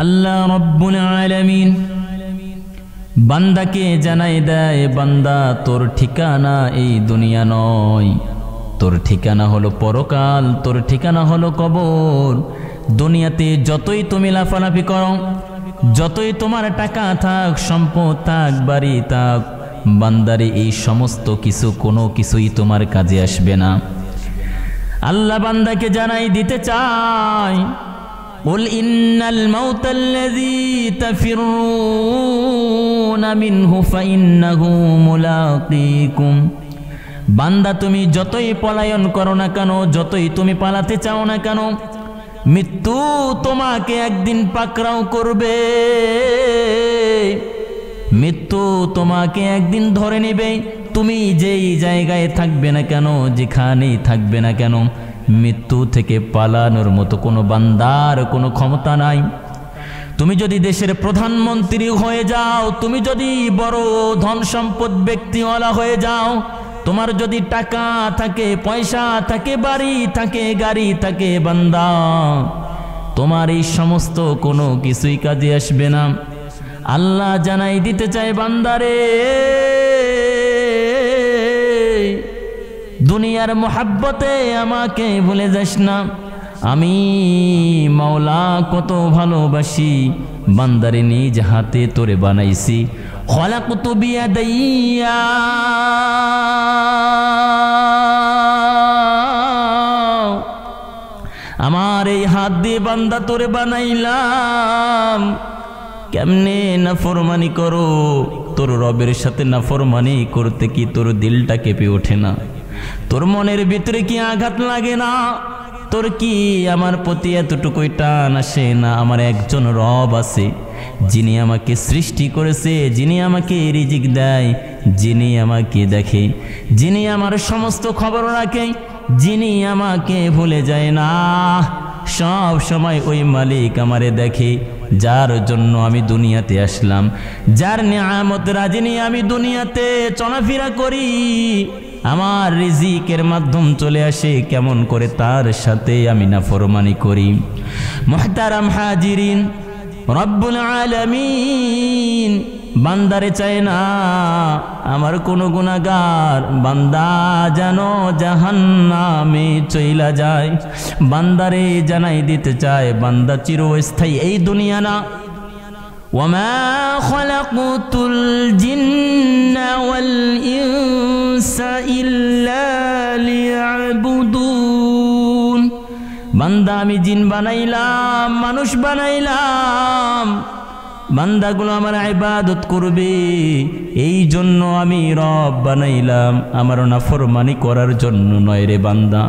আল্লাহ রব্বুল আলামিন বান্দাকে জানাই দেয়, বান্দা তোর ঠিকানা এই দুনিয়া নয়, তোর ঠিকানা হলো পরকাল, তোর ঠিকানা হলো কবর। দুনিয়াতে যতই তুমি লাফালাফি করো, যতই তোমার টাকা থাক, সম্পদ থাক, বাড়ি থাক, বান্দারে এই সমস্ত কিছু কোনো কিছুই তোমার কাজে আসবে না। আল্লাহ বান্দাকে জানাই দিতে চায়, قل إن الموت الذي تفرون منه فإنه ملاقيكم। বান্দা তুমি যতই পলায়ন করো না কেন, যতই তুমি পালাতে চাও না কেন, মৃত্যু তোমাকে একদিন পাকড়াও করবে, মৃত্যু তোমাকে একদিন ধরে নেবে। তুমি যেই জায়গায় থাকবে না কেন, যেখানেই থাকবে না কেন, মৃত্যু থেকে পালানোর মতো কোনো বান্দার কোনো ক্ষমতা নাই। তুমি যদি দেশের প্রধানমন্ত্রী হয়ে যাও, তুমি যদি বড় ধন সম্পদ ব্যক্তিওয়ালা হয়ে যাও, তোমার যদি টাকা থাকে, পয়সা থাকে, বাড়ি থাকে, গাড়ি থাকে, বান্দা তোমার এই সমস্ত কোনো কিছুই কাজে আসবে না। আল্লাহ জানাই দিতে চায়, বান্দারে দুনিয়ার মোহাব্বতে আমাকে ভুলে যাস না। আমি মাওলা কত ভালোবাসি, বান্দারে নিজ হাতে তোরে বানাইছি। খলাকতু বিয়াদাইয়া, আমার এই হাত দিয়ে বান্দা তোরে বানাইলাম। কেমনে নাফরমানি করো, তোর রবের সাথে নাফরমানি করতে কি তোর দিলটা কেঁপে ওঠে না? তোর মনের ভিতরে কি আঘাত লাগে না? তোর কি আমার প্রতি এতটুকুই টান আসে না? আমার একজন রব আছে, যিনি আমাকে সৃষ্টি করেছে, যিনি আমাকে রিজিক দেয়, যিনি আমাকে দেখে, যিনি আমার সমস্ত খবর রাখে, যিনি আমাকে ভুলে যায় না। সব সময় ওই মালিক আমারে দেখে, যার জন্য আমি দুনিয়াতে আসলাম, যার নিয়ামত রাজি নিয়ে আমি দুনিয়াতে চলাফেরা করি। আমার রিজিকের মাধ্যম চলে আসে, কেমন করে তার সাথে আমি নাফরমানি করি। মুহতারাম হাজিরিন, রব্বুল আলামিন বান্দারে চায় না আমার কোনো গুনাহগার বান্দা যেন জাহান্নামে চইলা যায়। বান্দারে জানাই দিতে চায়, বান্দা চিরস্থায়ী এই দুনিয়া না। وما خلقت الجن والإنس إلا ليعبدون। বান্দা আমি জিন বানাইলাম, মানুষ বানাইলাম, বান্দাগুলো আমার ইবাদত করবে, এই জন্য আমি রব বানাইলাম। আমার নাফরমানি করার জন্য নয় রে বান্দা।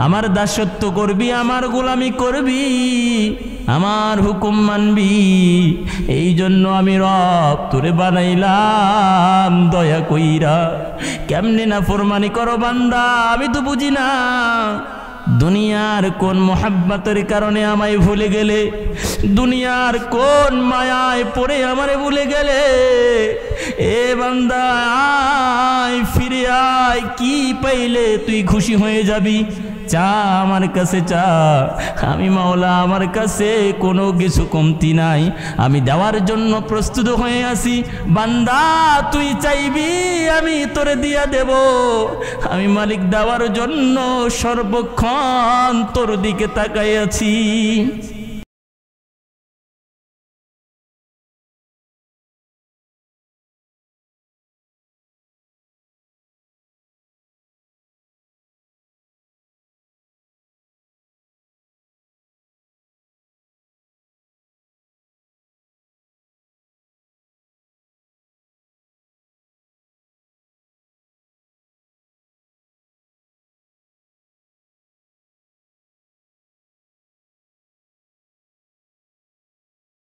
আমার দাসত্ব করবি, আমার গোলামি করবি, আমার হুকুম মানবি, এই জন্য আমি রব তোরে বানাইলাম দয়া কইরা। কেমনে নাফরমানি করো বান্দা, আমি তো বুঝি না। দুনিয়ার কোন মোহাব্বতের কারণে আমায় ভুলে গেলে, দুনিয়ার কোন মায়ায় পড়ে আমারে ভুলে গেলে? এ বান্দা আয়, ফিরে আয়, কি পাইলে তুই খুশি হয়ে যাবি? চা আমার কাছে চা, আমি মাওলা, আমার কাছে কোনো কিছু কমতি নাই, আমি দেওয়ার জন্য প্রস্তুত হয়ে আছি। বান্দা তুই চাইবি, আমি তোরে দিয়া দেব। আমি মালিক দেওয়ার জন্য সর্বক্ষণ তোর দিকে তাকাই আছি।